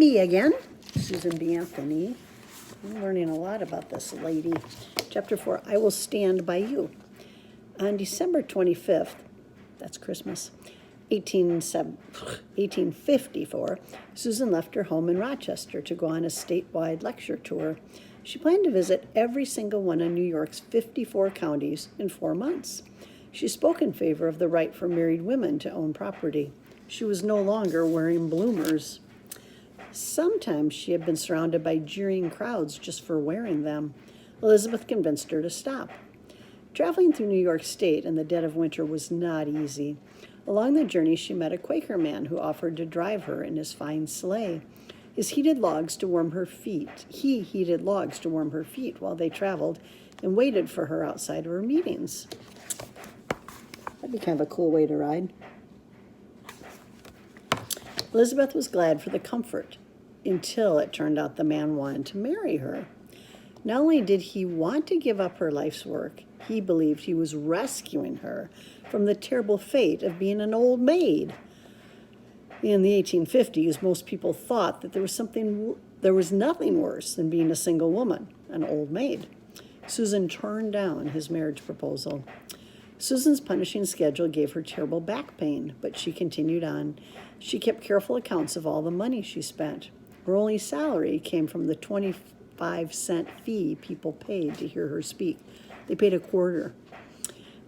Me again, Susan B. Anthony. I'm learning a lot about this lady. Chapter 4, I Will Stand By You. On December 25th, that's Christmas, 1854, Susan left her home in Rochester to go on a statewide lecture tour. She planned to visit every single one of New York's 54 counties in 4 months. She spoke in favor of the right for married women to own property. She was no longer wearing bloomers. Sometimes she had been surrounded by jeering crowds just for wearing them. Elizabeth convinced her to stop. Traveling through New York State in the dead of winter was not easy. Along the journey, she met a Quaker man who offered to drive her in his fine sleigh. He heated logs to warm her feet while they traveled and waited for her outside of her meetings. That'd be kind of a cool way to ride. Elizabeth was glad for the comfort until it turned out the man wanted to marry her. Not only did he want to give up her life's work, he believed he was rescuing her from the terrible fate of being an old maid. In the 1850s, most people thought that there was nothing worse than being a single woman, an old maid. Susan turned down his marriage proposal. Susan's punishing schedule gave her terrible back pain, but she continued on. She kept careful accounts of all the money she spent. Her only salary came from the 25-cent fee people paid to hear her speak. They paid a quarter.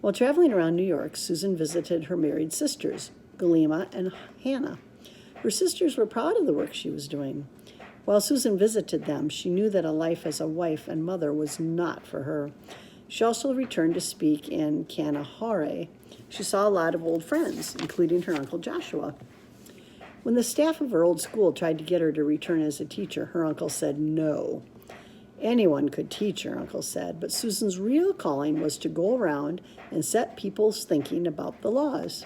While traveling around New York, Susan visited her married sisters, Galima and Hannah. Her sisters were proud of the work she was doing. While Susan visited them, she knew that a life as a wife and mother was not for her. She also returned to speak in Kanahare. She saw a lot of old friends, including her Uncle Joshua. When the staff of her old school tried to get her to return as a teacher, her uncle said no. Anyone could teach, her uncle said, but Susan's real calling was to go around and set people's thinking about the laws.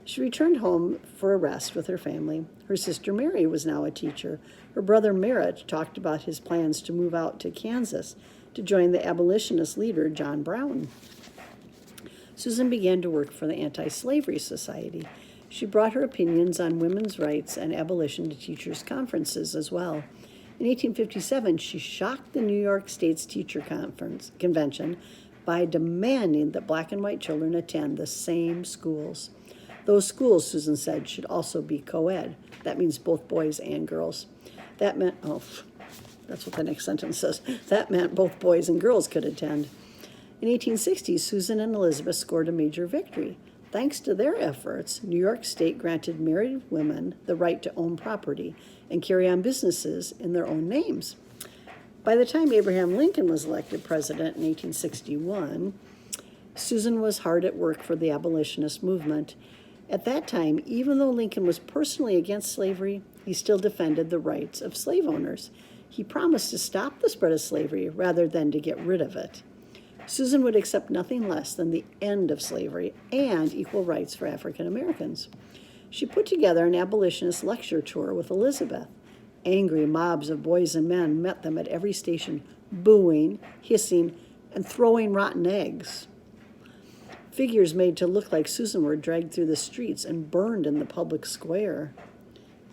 She returned home for a rest with her family. Her sister Mary was now a teacher. Her brother Merritt talked about his plans to move out to Kansas to join the abolitionist leader John Brown. Susan began to work for the Anti-Slavery Society. She brought her opinions on women's rights and abolition to teachers' conferences as well. In 1857, she shocked the New York State's Teacher Convention by demanding that black and white children attend the same schools. Those schools, Susan said, should also be co-ed. That means both boys and girls. That meant, that's what the next sentence says. That meant both boys and girls could attend. In 1860, Susan and Elizabeth scored a major victory. Thanks to their efforts, New York State granted married women the right to own property and carry on businesses in their own names. By the time Abraham Lincoln was elected president in 1861, Susan was hard at work for the abolitionist movement. At that time, even though Lincoln was personally against slavery, he still defended the rights of slave owners. He promised to stop the spread of slavery rather than to get rid of it. Susan would accept nothing less than the end of slavery and equal rights for African Americans. She put together an abolitionist lecture tour with Elizabeth. Angry mobs of boys and men met them at every station, booing, hissing, and throwing rotten eggs. Figures made to look like Susan were dragged through the streets and burned in the public square.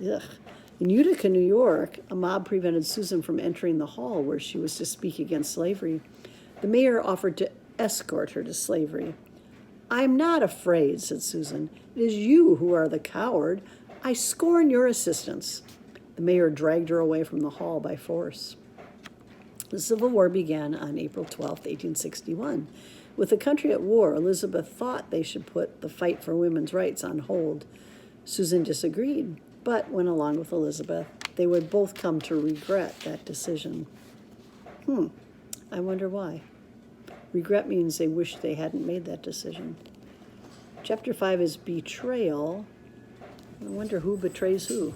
Ugh. In Utica, New York, a mob prevented Susan from entering the hall where she was to speak against slavery. The mayor offered to escort her to slavery. "I'm not afraid," said Susan. "It is you who are the coward. I scorn your assistance." The mayor dragged her away from the hall by force. The Civil War began on April 12, 1861. With the country at war, Elizabeth thought they should put the fight for women's rights on hold. Susan disagreed, but went along with Elizabeth. They would both come to regret that decision. I wonder why. Regret means they wish they hadn't made that decision. Chapter 5 is betrayal. I wonder who betrays who.